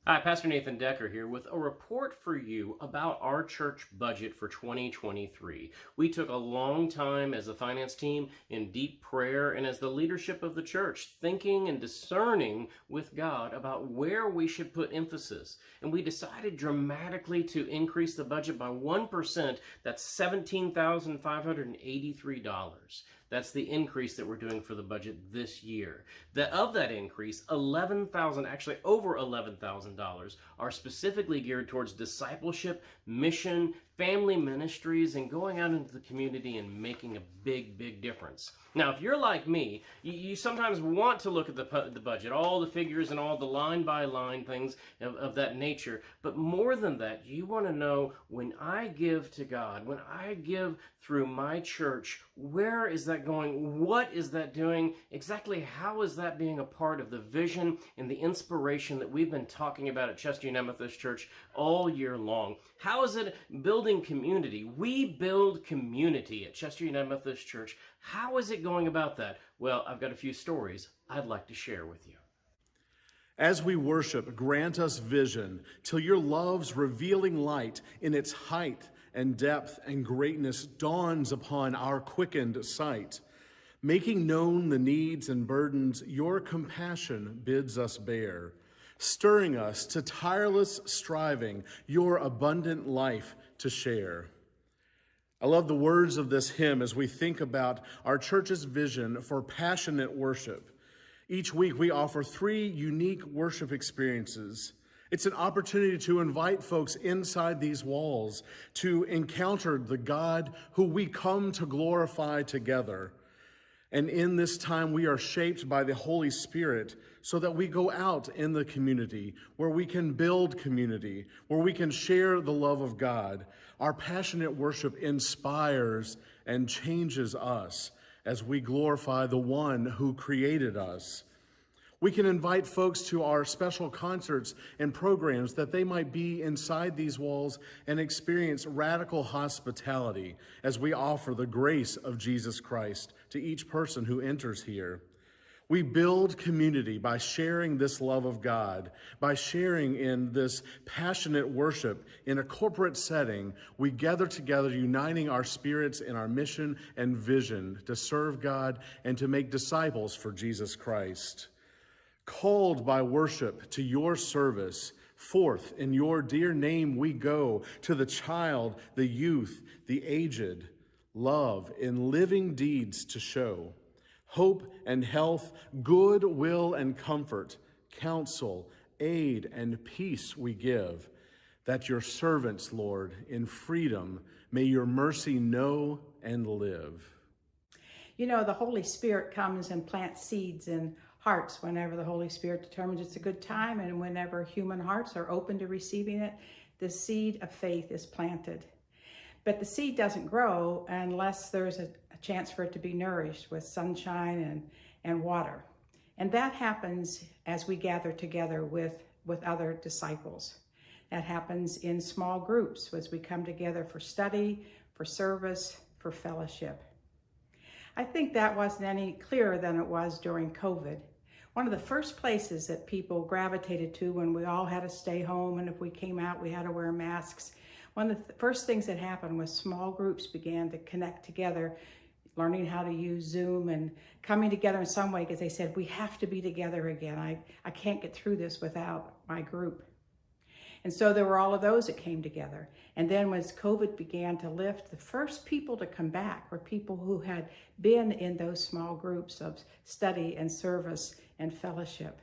Hi, Pastor Nathan Decker here with a report for you about our church budget for 2023. We took a long time as a finance team in deep prayer and as the leadership of the church, thinking and discerning with God about where we should put emphasis. And we decided dramatically to increase the budget by 1%. That's $17,583. That's the increase that we're doing for the budget this year. Of that increase, $11,000, actually over $11,000, are specifically geared towards discipleship, mission, family ministries, and going out into the community and making a big difference. Now, if you're like me, you sometimes want to look at the budget, all the figures and all the line-by-line things of that nature. But more than that, you want to know, when I give to God, when I give through my church, where is that going? What is that doing? Exactly how is that being a part of the vision and the inspiration that we've been talking about at Chester United Methodist Church all year long? How is it building community? We build community at Chester United Methodist Church. How is it going about that? Well, I've got a few stories I'd like to share with you. As we worship, grant us vision till your love's revealing light in its height and depth and greatness dawns upon our quickened sight. Making known the needs and burdens your compassion bids us bear, stirring us to tireless striving your abundant life to share. I love the words of this hymn as we think about our church's vision for passionate worship. Each week we offer 3 unique worship experiences. It's an opportunity to invite folks inside these walls to encounter the God who we come to glorify together. And in this time, we are shaped by the Holy Spirit so that we go out in the community where we can build community, where we can share the love of God. Our passionate worship inspires and changes us as we glorify the one who created us. We can invite folks to our special concerts and programs that they might be inside these walls and experience radical hospitality as we offer the grace of Jesus Christ to each person who enters here. We build community by sharing this love of God, by sharing in this passionate worship in a corporate setting. We gather together, uniting our spirits in our mission and vision to serve God and to make disciples for Jesus Christ. Called by worship to your service, forth in your dear name we go, to the child, the youth, the aged, love in living deeds to show, hope and health, good will and comfort, counsel, aid, and peace we give, that your servants, Lord, in freedom may your mercy know and live. You know, the Holy Spirit comes and plants seeds in hearts whenever the Holy Spirit determines it's a good time, and whenever human hearts are open to receiving it, the seed of faith is planted. But the seed doesn't grow unless there's a chance for it to be nourished with sunshine and water. And that happens as we gather together with other disciples. That happens in small groups as we come together for study, for service, for fellowship. I think that wasn't any clearer than it was during COVID. One of the first places that people gravitated to when we all had to stay home, and if we came out, we had to wear masks. One of the first things that happened was small groups began to connect together, learning how to use Zoom and coming together in some way because they said, we have to be together again. I can't get through this without my group. And so there were all of those that came together. And then as COVID began to lift, the first people to come back were people who had been in those small groups of study and service and fellowship.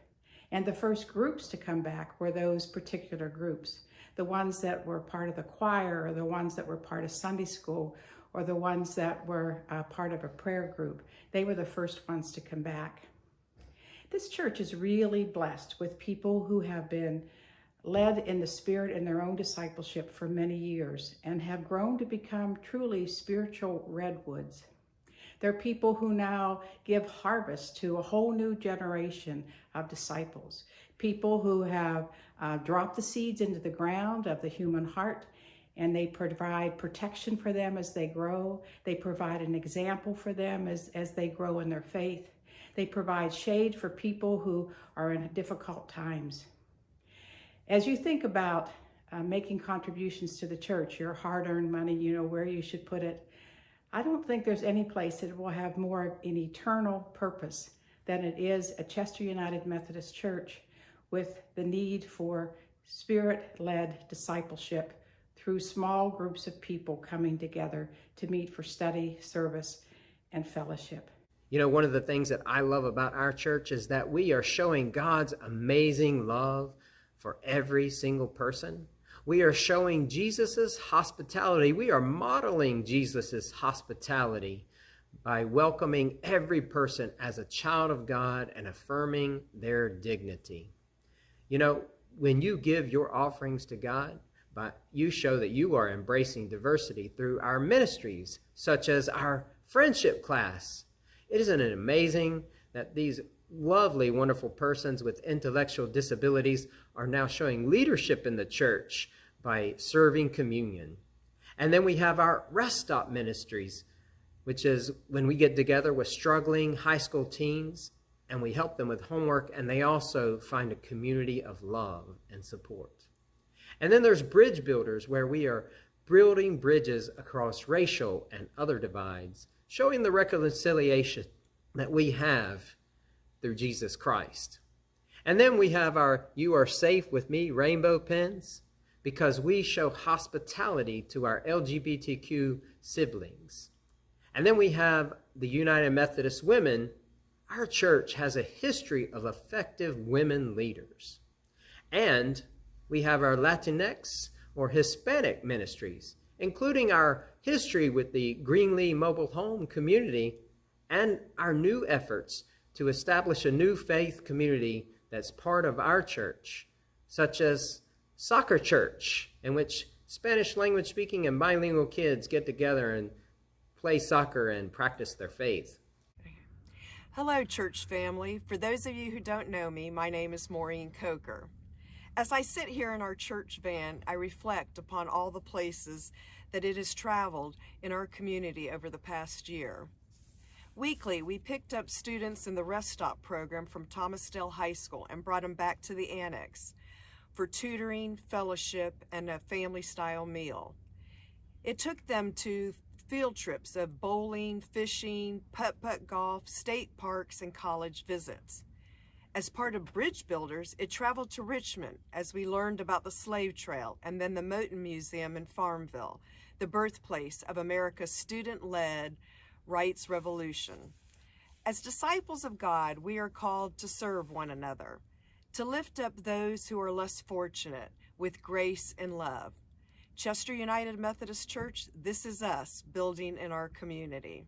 And the first groups to come back were those particular groups, the ones that were part of the choir, or the ones that were part of Sunday school, or the ones that were part of a prayer group. They were the first ones to come back. This church is really blessed with people who have been led in the Spirit in their own discipleship for many years and have grown to become truly spiritual redwoods. They're people who now give harvest to a whole new generation of disciples, people who have dropped the seeds into the ground of the human heart, and they provide protection for them as they grow. They provide an example for them as they grow in their faith. They provide shade for people who are in difficult times. As you think about making contributions to the church, your hard-earned money, you know, where you should put it, I don't think there's any place that will have more of an eternal purpose than it is at Chester United Methodist Church, with the need for Spirit-led discipleship through small groups of people coming together to meet for study, service, and fellowship. You know, one of the things that I love about our church is that we are showing God's amazing love for every single person. We are showing Jesus's hospitality. We are modeling Jesus's hospitality by welcoming every person as a child of God and affirming their dignity. You know, when you give your offerings to God, you show that you are embracing diversity through our ministries, such as our friendship class. Isn't it amazing that these lovely, wonderful persons with intellectual disabilities are now showing leadership in the church by serving communion? And then we have our Rest Stop ministries, which is when we get together with struggling high school teens and we help them with homework, and they also find a community of love and support. And then there's Bridge Builders, where we are building bridges across racial and other divides, showing the reconciliation that we have through Jesus Christ. And then we have our You Are Safe With Me rainbow pins, because we show hospitality to our LGBTQ siblings. And then we have the United Methodist Women. Our church has a history of effective women leaders. And we have our Latinx or Hispanic ministries, including our history with the Greenlee Mobile Home community and our new efforts to establish a new faith community that's part of our church, such as Soccer Church, in which Spanish language speaking and bilingual kids get together and play soccer and practice their faith. Hello, church family. For those of you who don't know me, my name is Maureen Coker. As I sit here in our church van, I reflect upon all the places that it has traveled in our community over the past year. Weekly, we picked up students in the Rest Stop program from Thomasdale High School and brought them back to the annex for tutoring, fellowship, and a family-style meal. It took them to field trips of bowling, fishing, putt-putt golf, state parks, and college visits. As part of Bridge Builders, it traveled to Richmond as we learned about the slave trail and then the Moton Museum in Farmville, the birthplace of America's student-led rights revolution. As disciples of God, we are called to serve one another, to lift up those who are less fortunate with grace and love. Chester United Methodist Church, this is us building in our community.